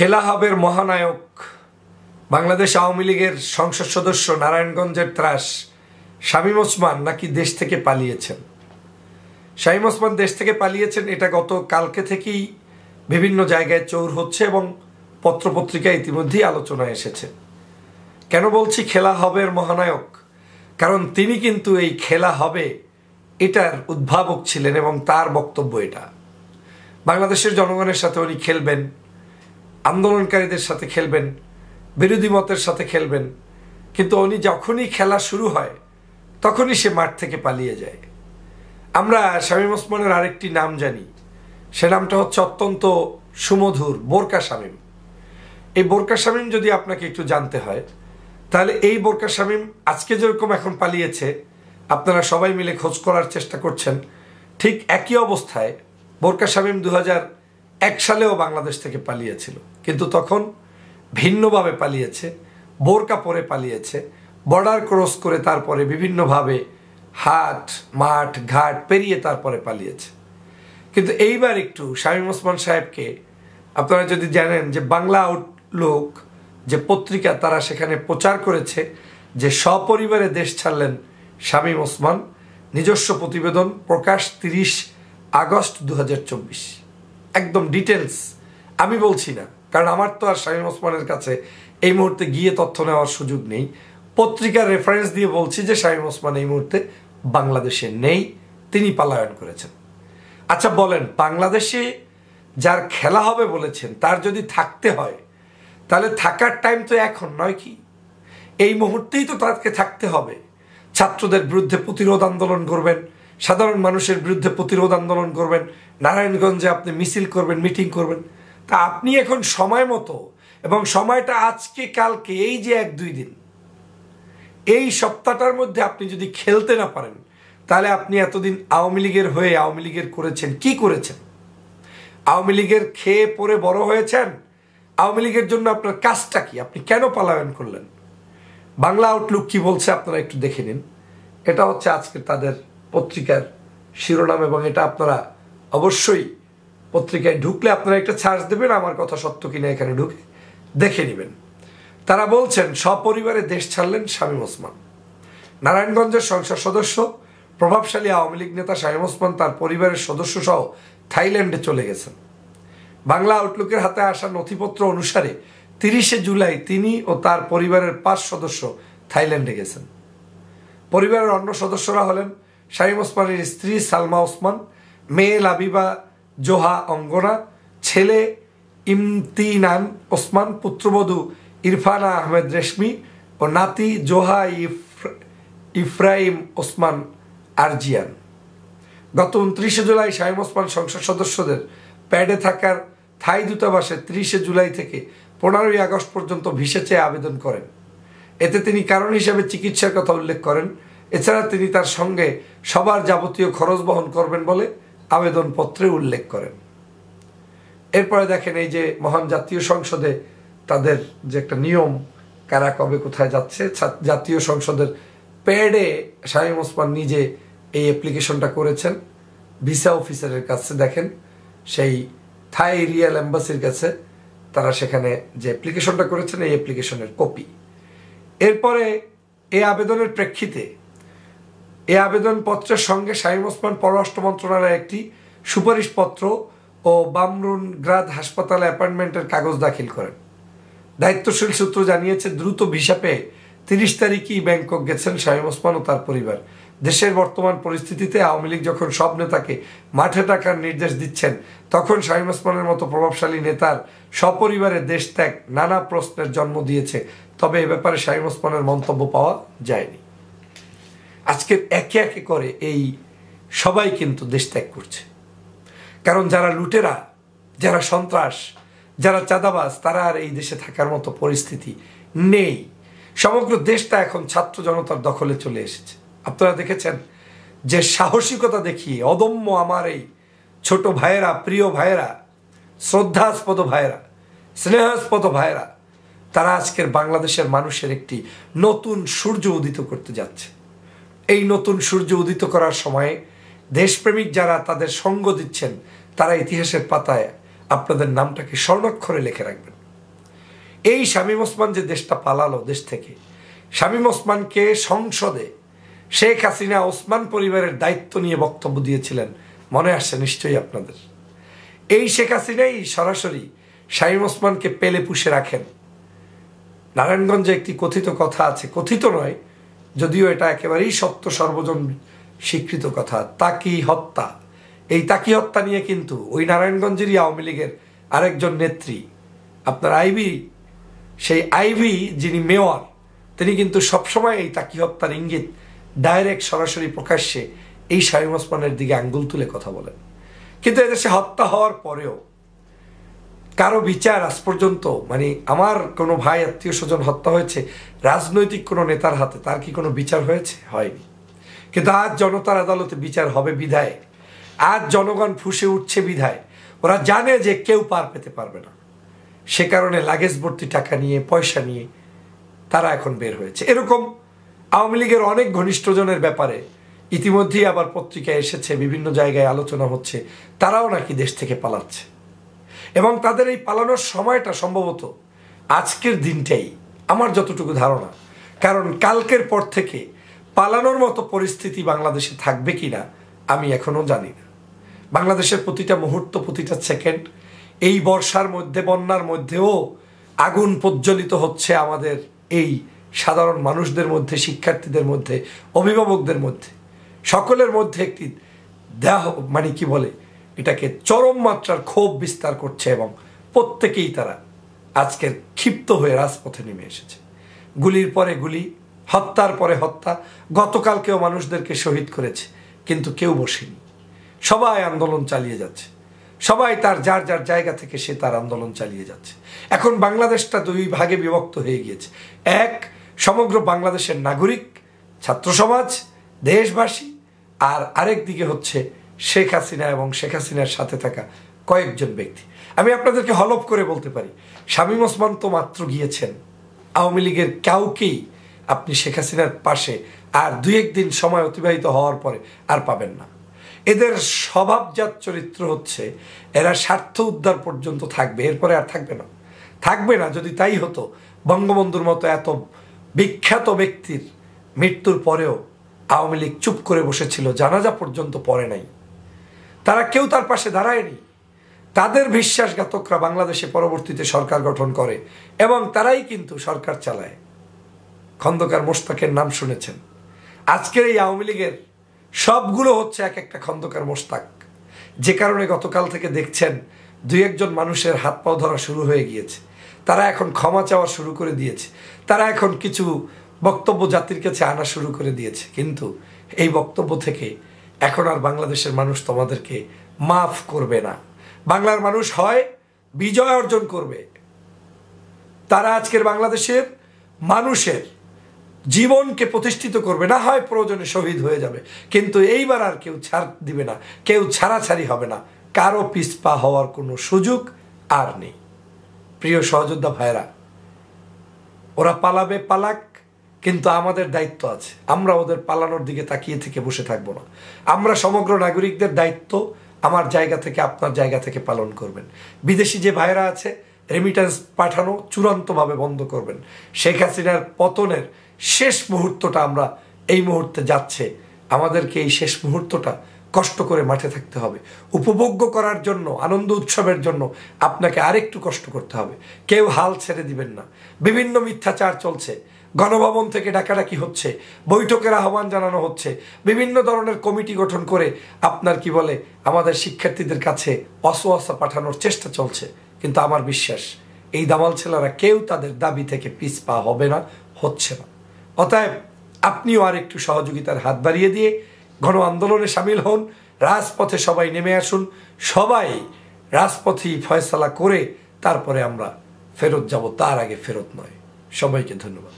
খেলা হবের মহানায়ক বাংলাদেশ আওয়ামী লীগের সংসদ সদস্য নারায়ণগঞ্জের ত্রাস শামীম ওসমান নাকি দেশ থেকে পালিয়েছেন। শামীম ওসমান দেশ থেকে পালিয়েছেন এটা গত কালকে থেকেই বিভিন্ন জায়গায় চৌর হচ্ছে এবং পত্রপত্রিকায় ইতিমধ্যেই আলোচনায় এসেছে। কেন বলছি খেলা হবের মহানায়ক? কারণ তিনি কিন্তু এই খেলা হবে এটার উদ্ভাবক ছিলেন এবং তার বক্তব্য এটা। বাংলাদেশের জনগণের সাথে উনি খেলবেন, আন্দোলনকারীদের সাথে খেলবেন, বিরোধী মতের সাথে খেলবেন, কিন্তু উনি যখনই খেলা শুরু হয় তখনই সে মাঠ থেকে পালিয়ে যায়। আমরা শামীম ওসমানের আরেকটি নাম জানি, সে নামটা হচ্ছে অত্যন্ত সুমধুর, বোরকা শামীম। এই বোরকা শামীম যদি আপনাকে একটু জানতে হয় তাহলে এই বোরকা শামীম আজকে যেরকম এখন পালিয়েছে, আপনারা সবাই মিলে খোঁজ করার চেষ্টা করছেন, ঠিক একই অবস্থায় বোরকা শামীম 2001 সালেও বাংলাদেশ থেকে পালিয়েছিল, কিন্তু তখন ভিন্নভাবে পালিয়েছে, বোরকা পরে পালিয়েছে, বর্ডার ক্রস করে তারপরে বিভিন্নভাবে হাট মাঠ ঘাট পেরিয়ে তারপরে পালিয়েছে। কিন্তু এইবার একটু শামীম ওসমান সাহেবকে আপনারা যদি জানেন যে বাংলা আউটলুক যে পত্রিকা, তারা সেখানে প্রচার করেছে যে সপরিবারে দেশ ছাড়লেন শামীম ওসমান। নিজস্ব প্রতিবেদন প্রকাশ 30 আগস্ট 2024। একদম ডিটেলস আমি বলছি না, কারণ আমার তো আর শামীম ওসমানের কাছে এই মুহূর্তে গিয়ে তথ্য নেওয়ার সুযোগ নেই। পত্রিকার রেফারেন্স দিয়ে বলছি যে শামীম ওসমান এই মুহূর্তে বাংলাদেশে নেই, তিনি পলায়ন করেছেন। আচ্ছা বলেন, বাংলাদেশে যার খেলা হবে বলেছেন তার যদি থাকতে হয় তাহলে থাকার টাইম তো এখন নয় কি? এই মুহূর্তেই তো তাকে থাকতে হবে। ছাত্রদের বিরুদ্ধে প্রতিরোধ আন্দোলন করবেন, সাধারণ মানুষের বিরুদ্ধে প্রতিরোধ আন্দোলন করবেন, নারায়ণগঞ্জে আপনি মিছিল করবেন, মিটিং করবেন। তা আপনি এখন সময় মতো, এবং সময়টা আজকে কালকে, এই যে 1-2 দিন, এই সপ্তাহটার মধ্যে আপনি যদি খেলতে না পারেন তাহলে আপনি এতদিন আওয়ামী লীগের হয়ে আওয়ামী লীগের করেছেন কি করেছেন? আওয়ামী লীগের খেয়ে পরে বড় হয়েছেন? আওয়ামী লীগের জন্য আপনার কাজটা কি? আপনি কেন পলায়ন করলেন? বাংলা আউটলুক কি বলছে আপনারা একটু দেখে নিন। এটা হচ্ছে আজকে তাদের পত্রিকার শিরোনাম, এবং এটা আপনারা অবশ্যই পত্রিকায় ঢুকলে আপনারা একটা সার্চ দেবেন, আমার কথা সত্য কিনা এখানে ঢুকে দেখে নেবেন। তারা বলছেন সপরিবারে দেশ ছাড়লেন শামীম ওসমান। নারায়ণগঞ্জের সংসদ সদস্য প্রভাবশালী আওয়ামী লীগ নেতা শামীম ওসমান তার পরিবারের সদস্য সহ থাইল্যান্ডে চলে গেছেন। বাংলা আউটলুকের হাতে আসা নথিপত্র অনুসারে 30 জুলাই তিনি ও তার পরিবারের 5 সদস্য থাইল্যান্ডে গেছেন। পরিবারের অন্য সদস্যরা হলেন শামীম ওসমানের স্ত্রী সালমা ওসমান, মেয়ে লাবিবা জোহা অঙ্গনা, ছেলে ইমতিনান ওসমান, পুত্রবধূ ইরফানা আহমেদ রেশমি ও নাতি জোহা ইফরাইম ওসমান আরজিয়ান। গত 29 জুলাই শামীম ওসমান সংসদ সদস্যদের প্যাডে থাকার থাই দূতাবাসে 30 জুলাই থেকে 15 আগস্ট পর্যন্ত ভিসা চেয়ে আবেদন করেন। এতে তিনি কারণ হিসেবে চিকিৎসার কথা উল্লেখ করেন। এছাড়া তিনি তার সঙ্গে সবার যাবতীয় খরচ বহন করবেন বলে আবেদনপত্রে উল্লেখ করেন। এরপরে দেখেন, এই যে মহান জাতীয় সংসদে তাদের যে একটা নিয়ম, কারা কবে কোথায় যাচ্ছে, জাতীয় সংসদের প্যাডে শামীম ওসমান নিজে এই অ্যাপ্লিকেশনটা করেছেন ভিসা অফিসারের কাছে। দেখেন, সেই থাই রিয়াল এম্বাসির কাছে তারা সেখানে যে অ্যাপ্লিকেশনটা করেছেন এই অ্যাপ্লিকেশনের কপি। এরপরে এই আবেদনের প্রেক্ষিতে এই আবেদনপত্রের সঙ্গে শামীম ওসমান পররাষ্ট্র মন্ত্রণালয়ে একটি সুপারিশপত্র ও বামরুনগ্রাদ হাসপাতালে অ্যাপয়েন্টমেন্টের কাগজ দাখিল করেন। দায়িত্বশীল সূত্র জানিয়েছে, দ্রুত ভিসা পেয়ে 30 তারিখই ব্যাংকক গেছেন শামীম ওসমান ও তার পরিবার। দেশের বর্তমান পরিস্থিতিতে আওয়ামী লীগ যখন সব নেতাকে মাঠে টাকার নির্দেশ দিচ্ছেন, তখন শামীম ওসমানের মতো প্রভাবশালী নেতার সপরিবারে দেশ ত্যাগ নানা প্রশ্নের জন্ম দিয়েছে। তবে এ ব্যাপারে শামীম ওসমানের মন্তব্য পাওয়া যায়নি। আজকে একে একে করে এই সবাই কিন্তু দেশ ত্যাগ করছে, কারণ যারা লুটেরা, যারা সন্ত্রাস, যারা চাঁদাবাজ, তারা আর এই দেশে থাকার মতো পরিস্থিতি নেই। সমগ্র দেশটা এখন ছাত্র জনতার দখলে চলে এসেছে। আপনারা দেখেছেন যে সাহসিকতা দেখিয়ে অদম্য আমার এই ছোট ভাইয়েরা, প্রিয় ভাইয়েরা, শ্রদ্ধাস্পদ ভাইয়েরা, স্নেহাস্পদ ভাইয়েরা, তারা আজকের বাংলাদেশের মানুষের একটি নতুন সূর্য উদিত করতে যাচ্ছে। এই নতুন সূর্য উদিত করার সময়ে দেশপ্রেমিক যারা তাদের সঙ্গ দিচ্ছেন, তারা ইতিহাসের পাতায় আপনাদের নামটাকে স্বর্ণাক্ষরে লিখে রাখবেন। এই শামীম ওসমান যে দেশটা পালালো দেশ থেকে, শামীম ওসমানকে সংসদে শেখ হাসিনা ওসমান পরিবারের দায়িত্ব নিয়ে বক্তব্য দিয়েছিলেন, মনে আসছে নিশ্চয়ই আপনাদের। এই শেখ হাসিনাই সরাসরি শামীম ওসমানকে পেলে পুষে রাখেন। নারায়ণগঞ্জে একটি কথিত কথা আছে, কথিত নয় যদিও এটা একেবারেই সত্য, সর্বজন স্বীকৃত কথা, তাকি হত্যা। এই তাকি হত্যা নিয়ে কিন্তু ওই নারায়ণগঞ্জেরই আওয়ামী লীগের আরেকজন নেত্রী, আপনার আইভি, সেই আইভি যিনি মেয়র, তিনি কিন্তু সবসময় এই তাকি হত্যার ইঙ্গিত ডাইরেক্ট সরাসরি প্রকাশ্যে এই শামীম ওসমানের দিকে আঙ্গুল তুলে কথা বলেন। কিন্তু এদেশে হত্যা হওয়ার পরেও কারো বিচার আজ পর্যন্ত, মানে আমার কোনো ভাই আত্মীয় স্বজন হত্যা হয়েছে রাজনৈতিক কোনো নেতার হাতে, তার কি কোনো বিচার হয়েছে? হয়নি। কিন্তু আজ জনতার আদালতে বিচার হবে বিধায়, আজ জনগণ ফুঁসে উঠছে বিধায়, ওরা জানে যে কেউ পার পেতে পারবে না, সে কারণে লাগেজ ভর্তি টাকা নিয়ে, পয়সা নিয়ে তারা এখন বের হয়েছে। এরকম আওয়ামী লীগের অনেক ঘনিষ্ঠজনের ব্যাপারে ইতিমধ্যেই আবার পত্রিকায় এসেছে, বিভিন্ন জায়গায় আলোচনা হচ্ছে, তারাও নাকি দেশ থেকে পালাচ্ছে। এবং তাদের এই পালানোর সময়টা সম্ভবত আজকের দিনটাই, আমার যতটুকু ধারণা। কারণ কালকের পর থেকে পালানোর মতো পরিস্থিতি বাংলাদেশে থাকবে কিনা আমি এখনো জানি না। বাংলাদেশের প্রতিটা মুহূর্ত, প্রতিটা সেকেন্ড, এই বর্ষার মধ্যে, বন্যার মধ্যেও আগুন প্রজ্বলিত হচ্ছে আমাদের এই সাধারণ মানুষদের মধ্যে, শিক্ষার্থীদের মধ্যে, অভিভাবকদের মধ্যে, সকলের মধ্যে একটি দেহ, মানে কি বলে এটাকে, চরম মাত্রার ক্ষোভ বিস্তার করছে এবং প্রত্যেকেই তারা আজকের ক্ষিপ্ত হয়ে রাজপথে নেমে এসেছে। গুলির পরে গুলি, হত্যার পরে হত্যা, গতকালকেও মানুষদেরকে শহীদ করেছে, কিন্তু কেউ বসেনি, সবাই আন্দোলন চালিয়ে যাচ্ছে, সবাই তার যার যার জায়গা থেকে সে তার আন্দোলন চালিয়ে যাচ্ছে। এখন বাংলাদেশটা দুই ভাগে বিভক্ত হয়ে গিয়েছে। এক, সমগ্র বাংলাদেশের নাগরিক, ছাত্র সমাজ, দেশবাসী, আর আরেক দিকে হচ্ছে শেখ হাসিনা এবং শেখ হাসিনার সাথে থাকা কয়েকজন ব্যক্তি। আমি আপনাদেরকে হলফ করে বলতে পারি, শামীম ওসমান তো মাত্র গিয়েছেন, আওয়ামী লীগের কাউকেই আপনি শেখ হাসিনার পাশে আর দুই একদিন সময় অতিবাহিত হওয়ার পরে আর পাবেন না। এদের স্বভাবজাত চরিত্র হচ্ছে এরা স্বার্থ উদ্ধার পর্যন্ত থাকবে, এরপরে আর থাকবে না, থাকবে না। যদি তাই হতো, বঙ্গবন্ধুর মতো এত বিখ্যাত ব্যক্তির মৃত্যুর পরেও আওয়ামী লীগ চুপ করে বসেছিল, জানাজা পর্যন্ত পড়ে নাই, তারা কেউ তার পাশে দাঁড়ায়নি। তাদের বিশ্বাসঘাতকরা বাংলাদেশে পরবর্তীতে সরকার গঠন করে এবং তারাই কিন্তু সরকার চালায়। খন্দকার মোশতাকের নাম শুনেছেন। আজকের এই আওয়ামী লীগের সবগুলো হচ্ছে এক একটা খন্দকার মোশতাক, যে কারণে গতকাল থেকে দেখছেন দুই একজন মানুষের হাত পাও ধরা শুরু হয়ে গিয়েছে, তারা এখন ক্ষমা চাওয়া শুরু করে দিয়েছে, তারা এখন কিছু বক্তব্য জাতির কাছে আনা শুরু করে দিয়েছে। কিন্তু এই বক্তব্য থেকে এখন আর বাংলাদেশের মানুষ তোমাদেরকে মাফ করবে না। বাংলার মানুষ হয় বিজয় অর্জন করবে, তারা আজকের বাংলাদেশের মানুষের জীবনকে প্রতিষ্ঠিত করবে, না হয় প্রয়োজনে শহীদ হয়ে যাবে, কিন্তু এইবার আর কেউ ছাড় দিবে না, কেউ ছাড়াছাড়ি হবে না, কারো পিছপা হওয়ার কোনো সুযোগ আর নেই। প্রিয় সহযোদ্ধা ভাইরা, ওরা পালাবে পালাক, কিন্তু আমাদের দায়িত্ব আছে, আমরা ওদের পালানোর দিকে তাকিয়ে থেকে বসে থাকবো না। আমরা সমগ্র নাগরিকদের দায়িত্ব আমার জায়গা থেকে, আপনার জায়গা থেকে পালন করবেন। বিদেশি যে ভাইরা আছে, রেমিটেন্স পাঠানো চূড়ান্তভাবে বন্ধ করবেন। শেখ হাসিনার পতনের শেষ মুহূর্তটা আমরা এই মুহূর্তে যাচ্ছে, আমাদেরকে এই শেষ মুহূর্তটা কষ্ট করে মাঠে থাকতে হবে। উপভোগ্য করার জন্য, আনন্দ উৎসবের জন্য আপনাকে আরেকটু কষ্ট করতে হবে। কেউ হাল ছেড়ে দিবেন না। বিভিন্ন মিথ্যাচার চলছে, গণভবন থেকে ডাকাডাকি হচ্ছে, বৈঠকের আহ্বান জানানো হচ্ছে, বিভিন্ন ধরনের কমিটি গঠন করে আপনার কি বলে আমাদের শিক্ষার্থীদের কাছে অসওয়াসা পাঠানোর চেষ্টা চলছে। কিন্তু আমার বিশ্বাস এই দামাল ছেলেরা কেউ তাদের দাবি থেকে পিছপা হবে না, হচ্ছে না। অতএব আপনিও আর একটু সহযোগিতার হাত বাড়িয়ে দিয়ে গণ আন্দোলনে সামিল হন, রাজপথে সবাই নেমে আসুন, সবাই রাজপথেই ফয়সালা করে তারপরে আমরা ফেরত যাব, তার আগে ফেরত নয়। সবাইকে ধন্যবাদ।